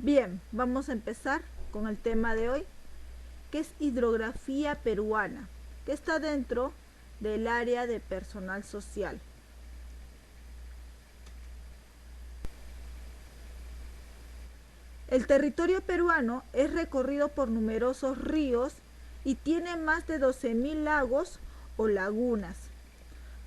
Bien, vamos a empezar con el tema de hoy, que es hidrografía peruana, que está dentro del área de personal social. El territorio peruano es recorrido por numerosos ríos y tiene más de 12.000 lagos o lagunas.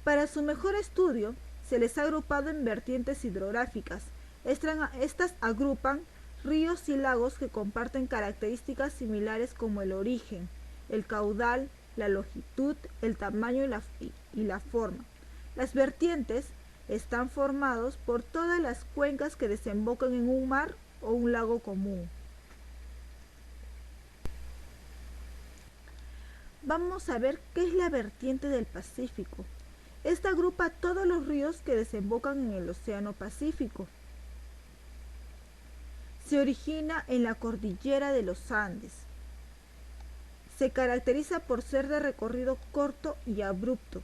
Para su mejor estudio, se les ha agrupado en vertientes hidrográficas. Estas agrupan ríos y lagos que comparten características similares como el origen, el caudal, la longitud, el tamaño y la forma. Las vertientes están formados por todas las cuencas que desembocan en un mar o un lago común. Vamos a ver qué es la vertiente del Pacífico. Esta agrupa todos los ríos que desembocan en el Océano Pacífico. Se origina en la cordillera de los Andes. Se caracteriza por ser de recorrido corto y abrupto.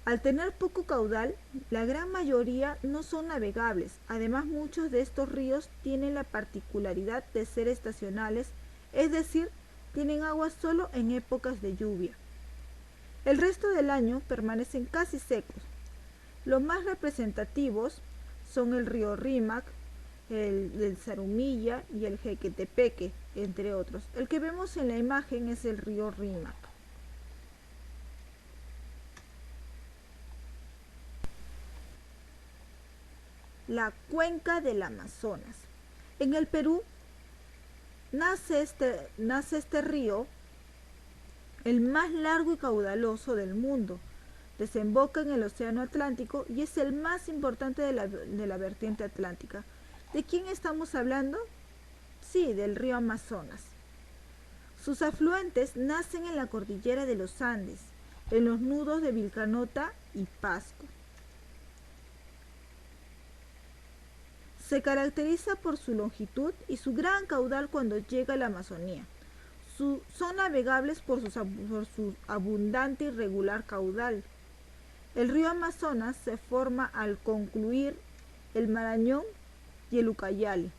Al tener poco caudal, la gran mayoría no son navegables. Además, muchos de estos ríos tienen la particularidad de ser estacionales, es decir, tienen agua solo en épocas de lluvia. El resto del año permanecen casi secos. Los más representativos son el río Rímac, el Zarumilla y el Jequetepeque, entre otros. El que vemos en la imagen es el río Rímac. La cuenca del Amazonas. En el Perú nace este río, el más largo y caudaloso del mundo. Desemboca en el Océano Atlántico y es el más importante de la vertiente atlántica. ¿De quién estamos hablando? Sí, del río Amazonas. Sus afluentes nacen en la cordillera de los Andes, en los nudos de Vilcanota y Pasco. Se caracteriza por su longitud y su gran caudal cuando llega a la Amazonía. Son navegables por su abundante y regular caudal. El río Amazonas se forma al concluir el Marañón y el Ucayali.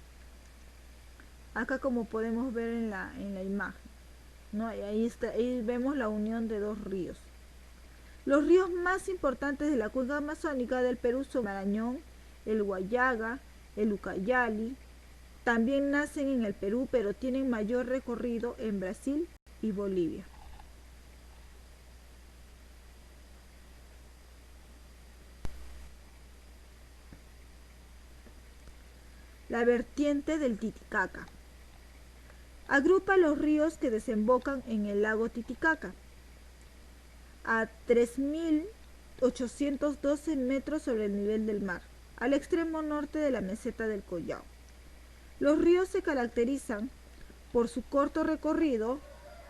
Acá, como podemos ver en la imagen, ¿no? Ahí vemos la unión de dos ríos. Los ríos más importantes de la cuenca amazónica del Perú son el Marañón, el Huallaga, el Ucayali. También nacen en el Perú, pero tienen mayor recorrido en Brasil y Bolivia. La vertiente del Titicaca. Agrupa los ríos que desembocan en el lago Titicaca a 3.812 metros sobre el nivel del mar, al extremo norte de la meseta del Collao. Los ríos se caracterizan por su corto recorrido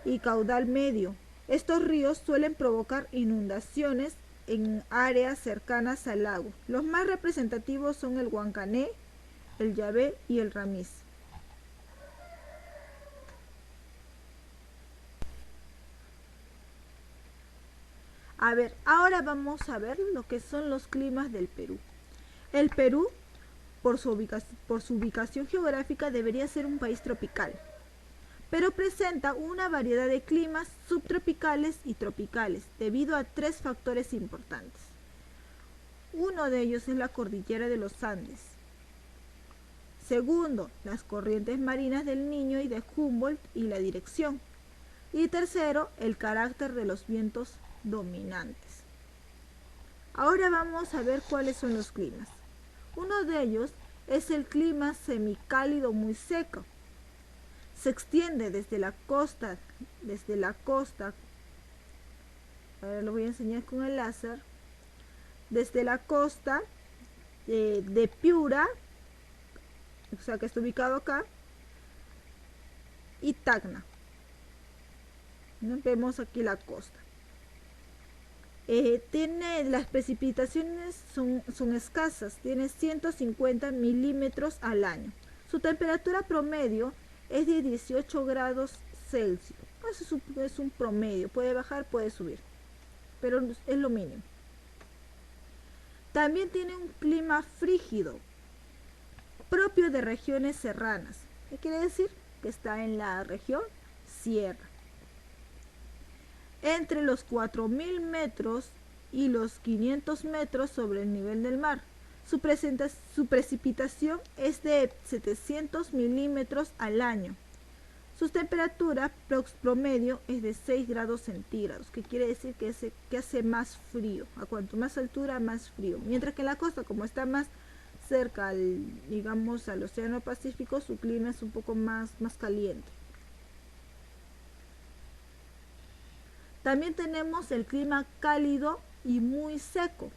y caudal medio. Estos ríos suelen provocar inundaciones en áreas cercanas al lago. Los más representativos son el Huancané, el Yabé y el Ramiz. A ver, ahora vamos a ver lo que son los climas del Perú. El Perú, por su ubicación geográfica, debería ser un país tropical, pero presenta una variedad de climas subtropicales y tropicales debido a tres factores importantes. Uno de ellos es la cordillera de los Andes. Segundo, las corrientes marinas del Niño y de Humboldt y la dirección. Y tercero, el carácter de los vientos dominantes. Ahora vamos a ver cuáles son los climas. Uno de ellos es el clima semicálido muy seco. Se extiende desde la costa, ahora lo voy a enseñar con el láser, desde la costa de Piura, o sea que está ubicado acá, y Tacna. Vemos aquí la costa. Las precipitaciones son escasas, tiene 150 milímetros al año. Su temperatura promedio es de 18 grados Celsius. Eso es un promedio, puede bajar, puede subir, pero es lo mínimo. También tiene un clima frígido, propio de regiones serranas. ¿Qué quiere decir? Que está en la región sierra. Entre los 4.000 metros y los 500 metros sobre el nivel del mar. Su precipitación es de 700 milímetros al año. Su temperatura promedio es de 6 grados centígrados, que quiere decir que hace más frío. A cuanto más altura, más frío. Mientras que en la costa, como está más cerca, digamos, al Océano Pacífico, su clima es un poco más caliente. También tenemos el clima cálido y muy seco.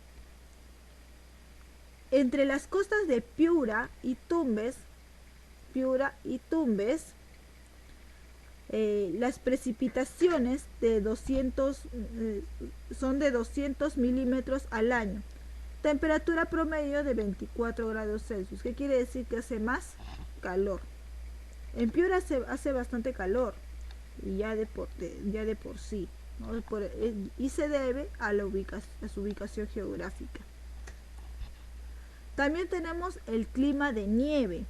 Entre las costas de Piura y Tumbes, las precipitaciones son de 200 milímetros al año. Temperatura promedio de 24 grados Celsius. ¿Qué quiere decir? Que hace más calor. En Piura hace bastante calor, y ya de por sí, ¿no? Y se debe a su ubicación geográfica. También tenemos el clima de nieve.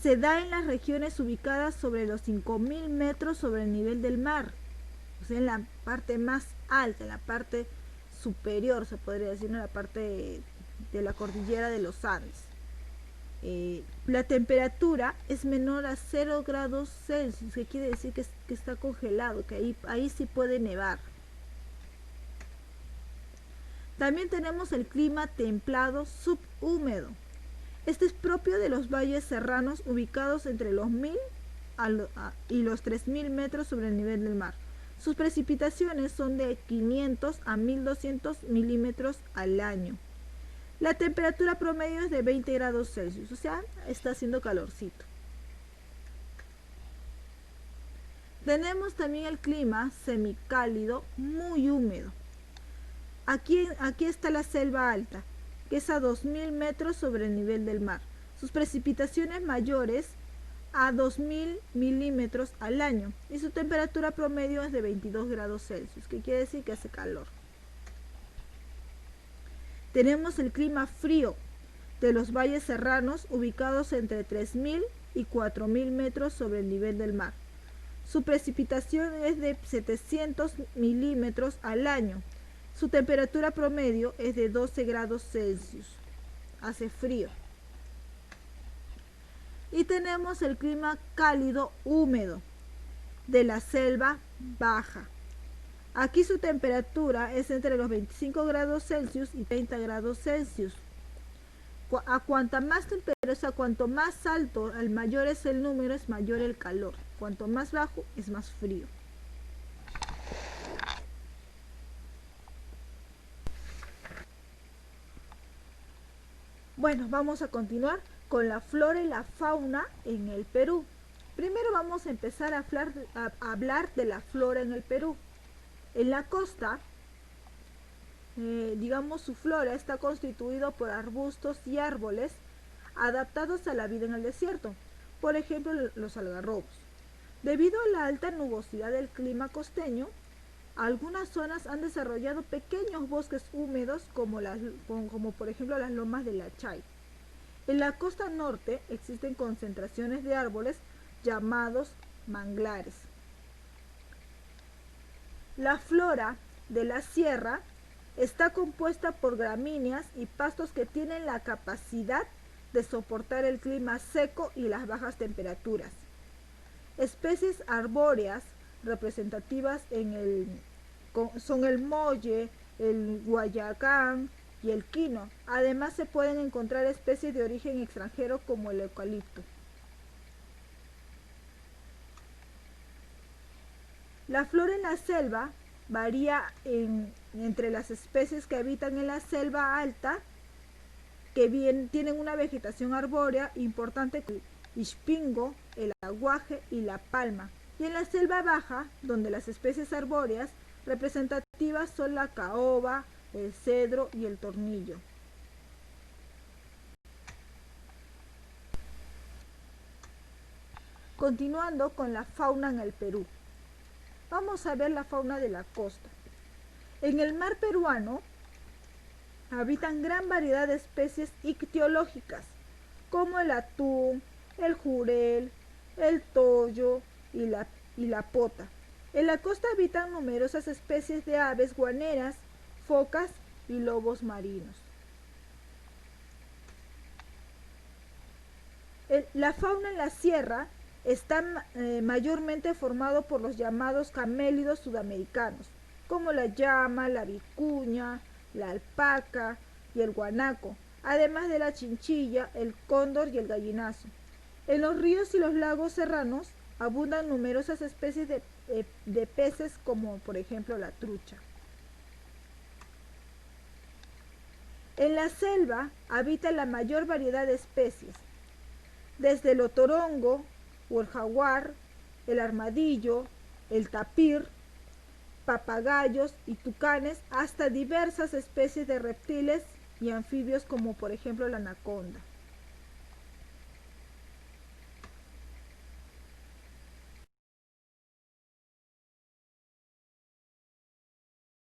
Se da en las regiones ubicadas sobre los 5.000 metros sobre el nivel del mar, o sea, en la parte más alta, en la parte superior, se podría decir, en la parte de la cordillera de los Andes. La temperatura es menor a 0 grados Celsius, que quiere decir que está congelado, que ahí sí puede nevar. También tenemos el clima templado subhúmedo. Este es propio de los valles serranos ubicados entre los 1.000 y los 3.000 metros sobre el nivel del mar. Sus precipitaciones son de 500 a 1.200 milímetros al año. La temperatura promedio es de 20 grados Celsius, o sea, está haciendo calorcito. Tenemos también el clima semicálido muy húmedo. Aquí está la selva alta, que es a 2.000 metros sobre el nivel del mar. Sus precipitaciones mayores a 2.000 milímetros al año y su temperatura promedio es de 22 grados Celsius, que quiere decir que hace calor. Tenemos el clima frío de los valles serranos ubicados entre 3.000 y 4.000 metros sobre el nivel del mar. Su precipitación es de 700 milímetros al año. Su temperatura promedio es de 12 grados Celsius. Hace frío. Y tenemos el clima cálido húmedo de la selva baja. Aquí su temperatura es entre los 25 grados Celsius y 30 grados Celsius. Cuanto más alto, al mayor es el número, es mayor el calor. Cuanto más bajo, es más frío. Bueno, vamos a continuar con la flora y la fauna en el Perú. Primero vamos a empezar a hablar de la flora en el Perú. En la costa, digamos, su flora está constituida por arbustos y árboles adaptados a la vida en el desierto, por ejemplo los algarrobos. Debido a la alta nubosidad del clima costeño, algunas zonas han desarrollado pequeños bosques húmedos como por ejemplo las lomas de la Chay. En la costa norte existen concentraciones de árboles llamados manglares. La flora de la sierra está compuesta por gramíneas y pastos que tienen la capacidad de soportar el clima seco y las bajas temperaturas. Especies arbóreas representativas son el molle, el guayacán y el quino. Además se pueden encontrar especies de origen extranjero como el eucalipto. La flora en la selva varía entre las especies que habitan en la selva alta, que tienen una vegetación arbórea importante como el ispingo, el aguaje y la palma. Y en la selva baja, donde las especies arbóreas representativas son la caoba, el cedro y el tornillo. Continuando con la fauna en el Perú. Vamos a ver la fauna de la costa. En el mar peruano habitan gran variedad de especies ictiológicas, como el atún, el jurel, el toyo y la pota. En la costa habitan numerosas especies de aves guaneras, focas y lobos marinos. La fauna en la sierra está mayormente formado por los llamados camélidos sudamericanos, como la llama, la vicuña, la alpaca y el guanaco, además de la chinchilla, el cóndor y el gallinazo. En los ríos y los lagos serranos abundan numerosas especies de peces como por ejemplo la trucha. En la selva habita la mayor variedad de especies, desde el otorongo o el jaguar, el armadillo, el tapir, papagayos y tucanes, hasta diversas especies de reptiles y anfibios como por ejemplo la anaconda.